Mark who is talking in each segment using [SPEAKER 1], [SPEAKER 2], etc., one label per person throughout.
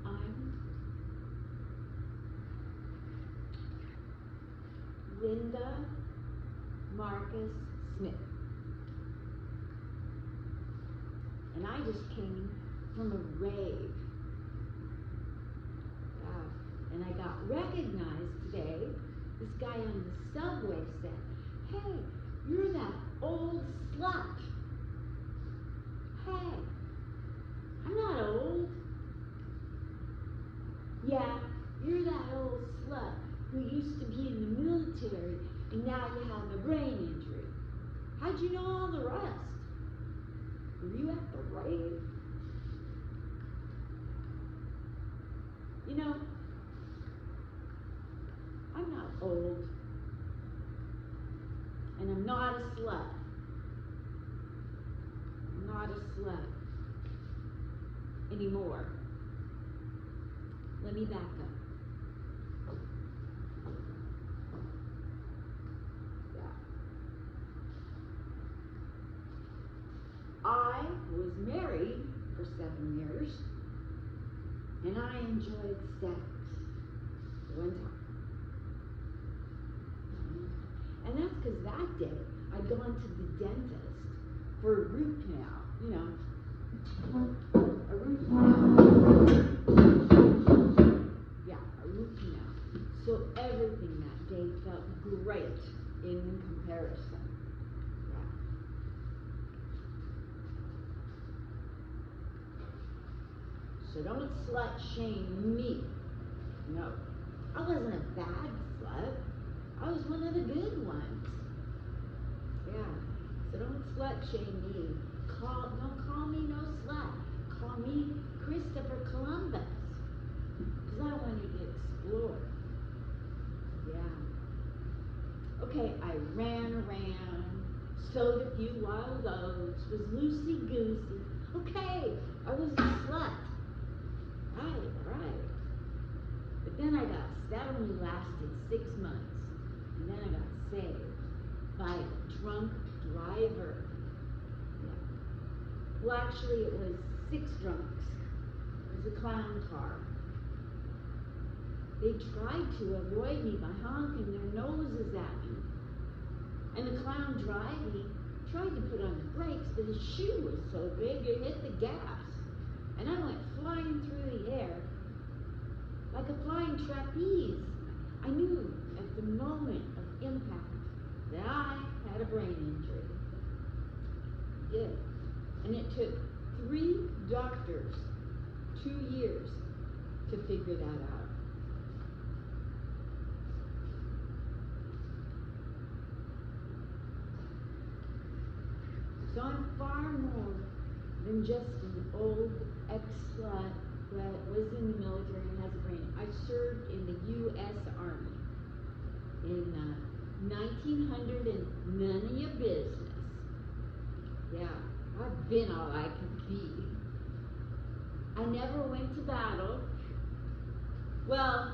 [SPEAKER 1] I'm Linda Marcus Smith. And I just came from a rave. And I got recognized today. This guy on the subway said, "Hey, you're that old slut." Hey, I'm not old. Yeah, you're that old slut who used to be in the military and now you have a brain injury. How'd you know all the rest? Were you at the rave? You know, I'm not old. And I'm not a slut. I'm not a slut anymore. Let me back up. Yeah. I was married for 7 years, and I enjoyed sex one time. And that's because that day I'd gone to the dentist for a root canal, you know, a root canal. Yeah, a root canal. So everything that day felt great in comparison. Yeah. So don't slut shame me. No, I wasn't a bad slut. I was one of the good ones. Yeah. So don't slut shame me. Don't call me no slut. Call me Christopher Columbus. Because I wanted to explore. Yeah. Okay, I ran around, sowed a few wild oats, was loosey-goosey. Okay, I was a slut. Right. But then that only lasted 6 months. And then I got saved by a drunk driver. Yeah. Well, actually, it was 6 drunks. It was a clown car. They tried to avoid me by honking their noses at me. And the clown driving tried to put on the brakes, but his shoe was so big it hit the gas. And I went flying through the air like a flying trapeze. I knew at the moment of impact that I had a brain injury. I did. And it took 3 doctors 2 years to figure that out. So I'm far more than just an old ex-slut that was in the military and has a brain. I served in the U.S. Army in 1900 and none of your business. Yeah, I've been all I could be. I never went to battle. Well,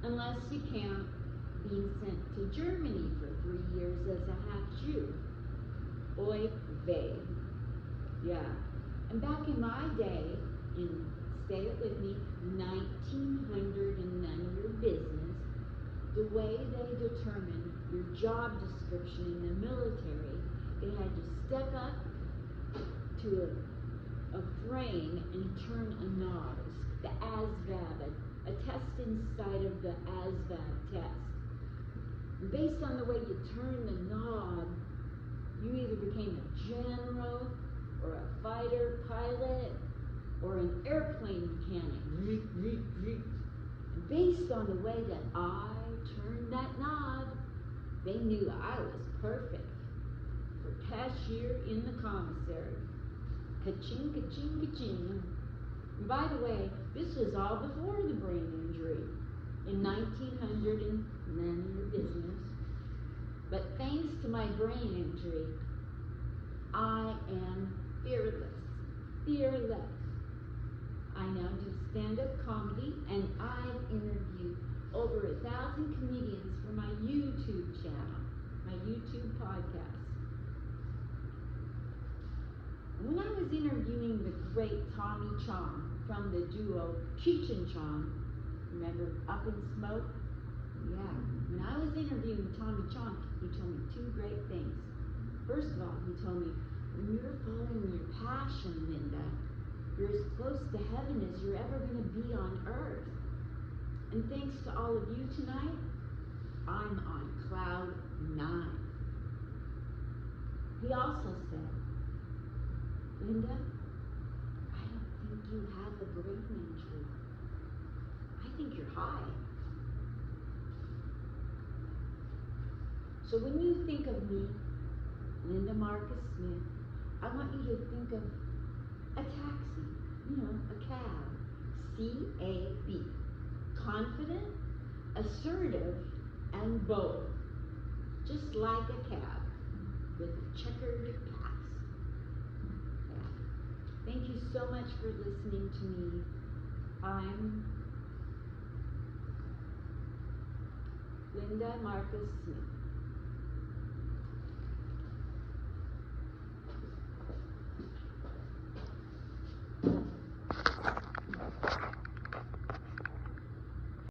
[SPEAKER 1] unless you count being sent to Germany for 3 years as a half-Jew. Oy vey. Yeah. And back in my day, say it with me, 1900 and none of your business, the way they determined your job description in the military, they had you step up to a frame and turn a knob, the ASVAB, a test inside of the ASVAB test. And based on the way you turn the knob, you either became a general or a fighter pilot or an airplane mechanic. And based on the way that I turned that knob, they knew I was perfect for cashier in the commissary. Ka-ching, ka-ching, ka-ching. And by the way, this was all before the brain injury in 1900 and none of your business. But thanks to my brain injury, I am fearless. Fearless. I now do stand-up comedy, and I've interviewed over 1,000 comedians for my YouTube channel, my YouTube podcast. When I was was interviewing the great Tommy Chong from the duo Cheech and Chong, remember Up in Smoke? Yeah, when I was interviewing Tommy Chong, he told me two great things. First of all, he told me, when you're following your passion, Linda, you're as close to heaven as you're ever going to be on earth. And thanks to all of you tonight, I'm on cloud 9. He also said, Linda, I don't think you have a brain injury. I think you're high. So when you think of me, Linda Marcus Smith, I want you to think of a taxi, a cab, C-A-B. Confident, assertive, and bold. Just like a cab with a checkered past. Yeah. Thank you so much for listening to me. I'm Linda Marcus Smith.